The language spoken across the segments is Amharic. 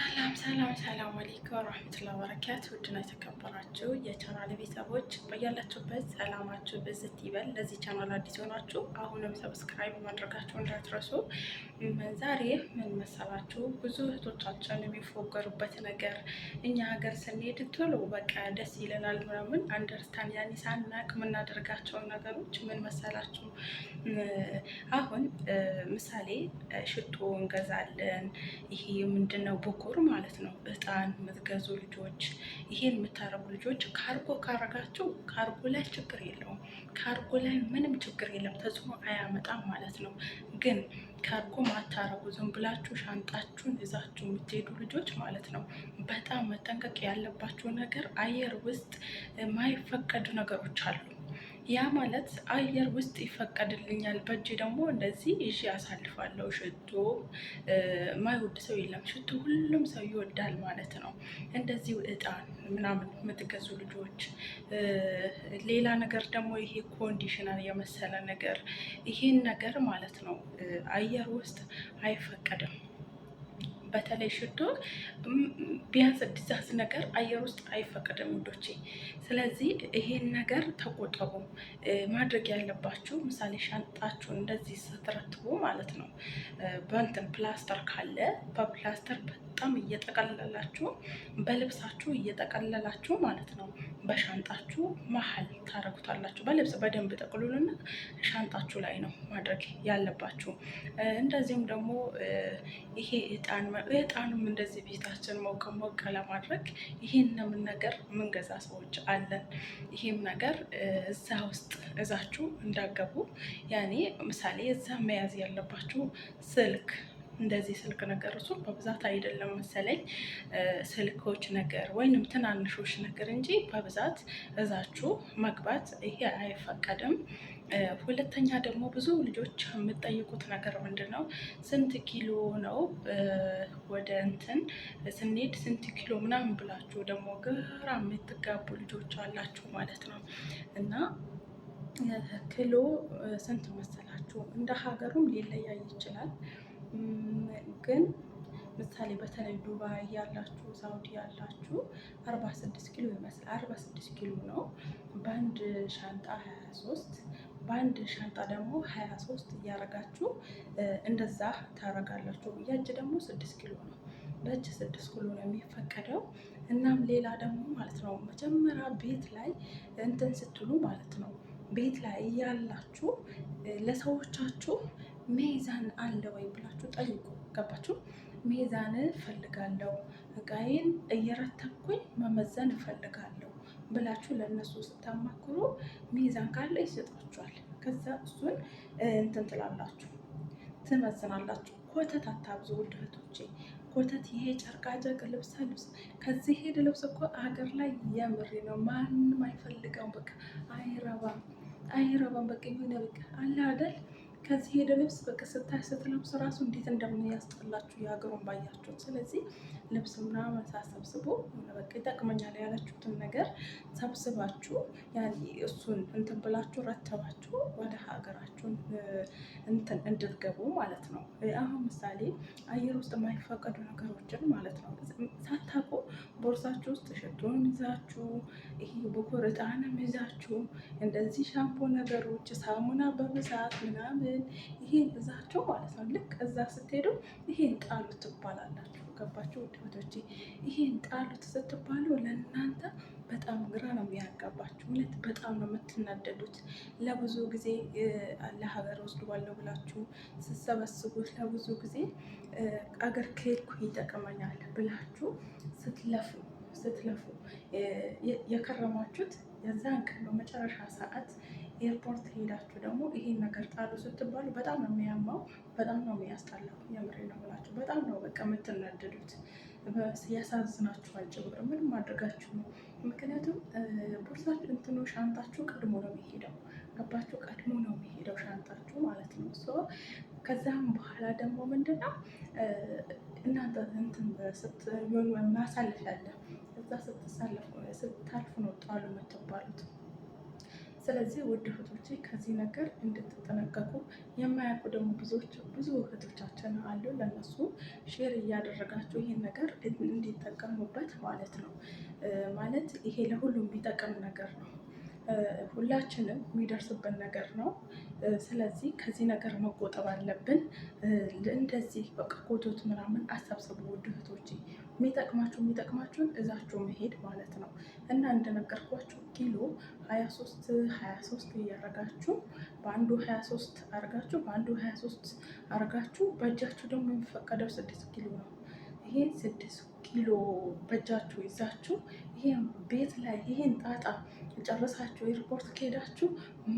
ሰላም አለይኩም ወራህመቱላሂ ወበረካቱ። ውድና የተከበራችሁ የቻናል ቤተሰቦች በያላችሁበት ሰላማችሁ ብዝት ይበል። ለዚህ ቻናል አዲስ ሆናችሁ አሁንም ሰብስክራይብ ማድረጋችሁ እንዳትረሱ። ዛሬ ምን መሰላችሁ፣ ብዙ እህቶቻችን የሚፎገሩበት ነገር እኛ ሀገር ስንሄድ ቶሎ በቃ ደስ ይለናል ምናምን አንደርስታንድ ያኔ ሳናቅ የምናደርጋቸውን ነገሮች ምን መሰላችሁ፣ አሁን ምሳሌ ሽቶ እንገዛለን። ይሄ ምንድነው ብኩር ማለት ነው። እጣን የምትገዙ ልጆች፣ ይሄን የምታረጉ ልጆች ካርጎ ካረጋችሁ ካርጎ ላይ ችግር የለውም። ካርጎ ላይ ምንም ችግር የለም፣ ተጽዕኖ አያመጣም ማለት ነው። ግን ካርጎ ማታረጉ ዝም ብላችሁ ሻንጣችሁን ይዛችሁ የምትሄዱ ልጆች ማለት ነው፣ በጣም መጠንቀቅ ያለባችሁ ነገር አየር ውስጥ የማይፈቀዱ ነገሮች አሉ። ያ ማለት አየር ውስጥ ይፈቀድልኛል፣ በእጅ ደግሞ እንደዚህ ይዤ ያሳልፋለሁ። ሽቶ ማይወድ ሰው የለም፣ ሽቶ ሁሉም ሰው ይወዳል ማለት ነው። እንደዚሁ እጣን ምናምን የምትገዙ ልጆች፣ ሌላ ነገር ደግሞ ይሄ ኮንዲሽነር የመሰለ ነገር፣ ይሄን ነገር ማለት ነው አየር ውስጥ አይፈቀድም። በተለይ ሽቶ ቢያንስ ዲዛዝ ነገር አየር ውስጥ አይፈቀድም ውዶቼ። ስለዚህ ይሄን ነገር ተቆጠቡ። ማድረግ ያለባችሁ ምሳሌ ሻንጣችሁን እንደዚህ ስትረትቡ ማለት ነው፣ በእንትን ፕላስተር ካለ በፕላስተር በጣም እየጠቀለላችሁ በልብሳችሁ እየጠቀለላችሁ ማለት ነው በሻንጣችሁ መሀል ታረጉታላችሁ። በልብስ በደንብ ጠቅሉልና ሻንጣችሁ ላይ ነው ማድረግ ያለባችሁ። እንደዚሁም ደግሞ ይሄ እጣንም እንደዚህ ቤታችን ሞቅ ሞቅ ለማድረግ ይሄንም ነገር ምንገዛ ሰዎች አለን። ይሄም ነገር እዛ ውስጥ እዛችሁ እንዳገቡ ያኔ ምሳሌ እዛ መያዝ ያለባችሁ ስልክ፣ እንደዚህ ስልክ ነገር እሱ በብዛት አይደለም መሰለኝ ስልኮች ነገር ወይንም ትናንሾች ነገር እንጂ በብዛት እዛችሁ መግባት ይሄ አይፈቀድም። ሁለተኛ ደግሞ ብዙ ልጆች የምጠይቁት ነገር ምንድን ነው፣ ስንት ኪሎ ነው ወደ እንትን ስንሄድ ስንት ኪሎ ምናምን ብላችሁ ደግሞ ግራ የምትጋቡ ልጆች አላችሁ ማለት ነው። እና ኪሎ ስንት መሰላችሁ? እንደ ሀገሩም ሊለያይ ይችላል። ግን ምሳሌ በተለይ ዱባይ ያላችሁ፣ ሳውዲ ያላችሁ 46 ኪሎ ይመስላል። 46 ኪሎ ነው በአንድ ሻንጣ 23፣ በአንድ ሻንጣ ደግሞ 23 እያረጋችሁ እንደዛ ታረጋላችሁ። የእጅ ደግሞ 6 ኪሎ ነው፣ በእጅ 6 ኪሎ ነው የሚፈቀደው። እናም ሌላ ደግሞ ማለት ነው መጀመሪያ ቤት ላይ እንትን ስትሉ ማለት ነው ቤት ላይ ያላችሁ ለሰዎቻችሁ ሚዛን አለ ወይ ብላችሁ ጠይቁ። ገባችሁ? ሚዛን እፈልጋለሁ፣ እቃዬን እየረተብኩኝ መመዘን እፈልጋለሁ ብላችሁ ለእነሱ ስታማክሩ ሚዛን ካለ ይሰጣችኋል። ከዛ እሱን እንትን ትላላችሁ፣ ትመዝናላችሁ። ኮተት አታብዙ ውድ እህቶቼ። ኮተት ይሄ ጨርቃጨርቅ ልብሳ ልብስ ከዚህ ሄድ ልብስ እኮ ሀገር ላይ የምሬ ነው ማንም አይፈልገውም። በቃ አይረባም። በቃ የሆነ በቃ አለ አይደል፣ ከዚህ ሄደ ልብስ በቃ ስታይ ስትለብስ ራሱ እንዴት እንደሚያስጠላችሁ የሀገሩን ባያችሁት። ስለዚህ ልብስ ምናምን ሳሰብስቦ በቃ ይጠቅመኛል ያላችሁትን ነገር ሰብስባችሁ ያኔ እሱን እንትን ብላችሁ ረተባችሁ ወደ ሀገራችሁን እንትን እንድትገቡ ማለት ነው። አሁን ምሳሌ አየር ውስጥ የማይፈቀዱ ነገሮችን ማለት ነው ሳታውቁ ቦርሳችሁ ውስጥ ሽቶን ይዛችሁ፣ ይሄ ብኩር እጣንም ይዛችሁ፣ እንደዚህ ሻምፖ ነገሮች ሳሙና በብዛት ምናምን ይሄን ይዛችሁ ማለት ነው ልክ እዛ ስትሄዱ ይሄን ጣሉት ትባላላችሁ። ገባችሁ ውድ እህቶቼ? ይሄን ጣሉት ስትባሉ ለእናንተ በጣም ግራ ነው የሚያጋባችሁ። እውነት በጣም ነው የምትናደዱት። ለብዙ ጊዜ ለሀገር ወስደዋለሁ ብላችሁ ስትሰበስቡት ለብዙ ጊዜ አገር ከሄድኩ ይጠቅመኛል ብላችሁ ስትለፉ የከረማችሁት የዛን ቀን ነው መጨረሻ ሰዓት ኤርፖርት ሄዳችሁ ደግሞ ይሄን ነገር ጣሉ ስትባሉ በጣም ነው የሚያማው፣ በጣም ነው የሚያስጠላው። የምሬ ነው ብላችሁ በጣም ነው በቃ የምትናደዱት። ያሳዝናችኋል ጭምር። ምንም ማድረጋችሁ ነው። ምክንያቱም ቦርሳችሁ እንትኑ ሻንጣችሁ ቀድሞ ነው የሚሄደው። ገባችሁ? ቀድሞ ነው የሚሄደው ሻንጣችሁ ማለት ነው። ከዛም በኋላ ደግሞ ምንድነው እናንተ እንትን ማሳለፍ ያለ እዛ ስታልፉ ነው ጣሉ የምትባሉት። ስለዚህ ውድ እህቶቼ ከዚህ ነገር እንድትጠነቀቁ የማያውቁ ደግሞ ብዙ እህቶቻችን አሉ። ለነሱ ሼር እያደረጋችሁ ይህን ነገር እንዲጠቀሙበት ማለት ነው። ማለት ይሄ ለሁሉም ቢጠቀም ነገር ነው። ሁላችንም የሚደርስብን ነገር ነው። ስለዚህ ከዚህ ነገር መቆጠብ አለብን። እንደዚህ በቃ ኮቶት ምናምን አሰብስቡ ውድ እህቶቼ። የሚጠቅማችሁን እዛችሁ መሄድ ማለት ነው። እና እንደነገርኳችሁ ኪሎ 23 እያረጋችሁ በአንዱ 23 አርጋችሁ አርጋችሁ በእጃችሁ ደግሞ የሚፈቀደው 6 ኪሎ ነው። ይሄን 6 ኪሎ በእጃችሁ ይዛችሁ ይሄን ቤት ላይ ይሄን ጣጣ ጨርሳችሁ ኤርፖርት ከሄዳችሁ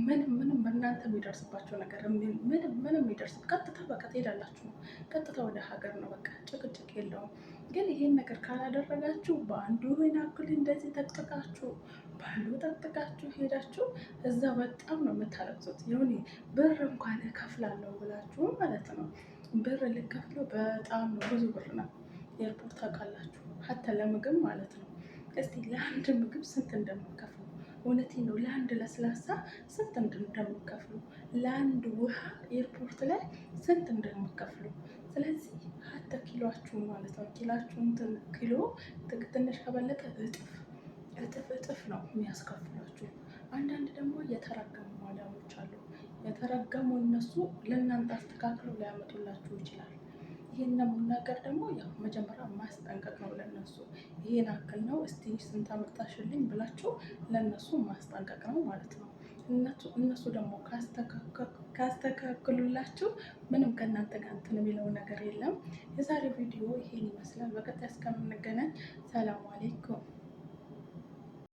ምንም በእናንተ የሚደርስባቸው ነገር ምንም የሚደርስ ቀጥታ በቃ ትሄዳላችሁ ነው። ቀጥታ ወደ ሀገር ነው። በቃ ጭቅጭቅ የለውም። ግን ይሄን ነገር ካላደረጋችሁ በአንዱ ያክል እንደዚህ ጠቅጥቃችሁ በአንዱ ጠቅጥቃችሁ ሄዳችሁ እዛ በጣም ነው የምታለቅሱት። የሆነ ብር እንኳን እከፍላለሁ ብላችሁ ማለት ነው። ብር ልከፍለው በጣም ነው ብዙ ብር ነው። ኤርፖርት ታውቃላችሁ፣ ሀተ ለምግብ ማለት ነው። እስቲ ለአንድ ምግብ ስንት እንደምከፍሉ እውነቴን ነው። ለአንድ ለስላሳ ስንት እንደምከፍሉ፣ ለአንድ ውሃ ኤርፖርት ላይ ስንት እንደምከፍሉ። ስለዚህ ሀተ ኪሎአችሁን ማለት ነው ኪሎ ትንሽ ከበለጠ እጥፍ ነው የሚያስከፍሏችሁ። አንዳንድ ደግሞ የተረገሙ ማዳሞች አሉ። የተረገሙ እነሱ ለእናንተ አስተካክለው ሊያመጡላችሁ ይችላል። ይህን ነገር ደግሞ ያው መጀመሪያ ማስጠንቀቅ ነው ለነሱ። ይሄን አክል ነው እስቲ ስንት አመጣሽልኝ ብላችሁ ለነሱ ማስጠንቀቅ ነው ማለት ነው። እነሱ ደግሞ ካስተካክሉላችሁ ምንም ከእናንተ ጋር እንትን የሚለው ነገር የለም። የዛሬው ቪዲዮ ይሄን ይመስላል። በቀጣይ እስከምንገናኝ ሰላም አሌይኩም።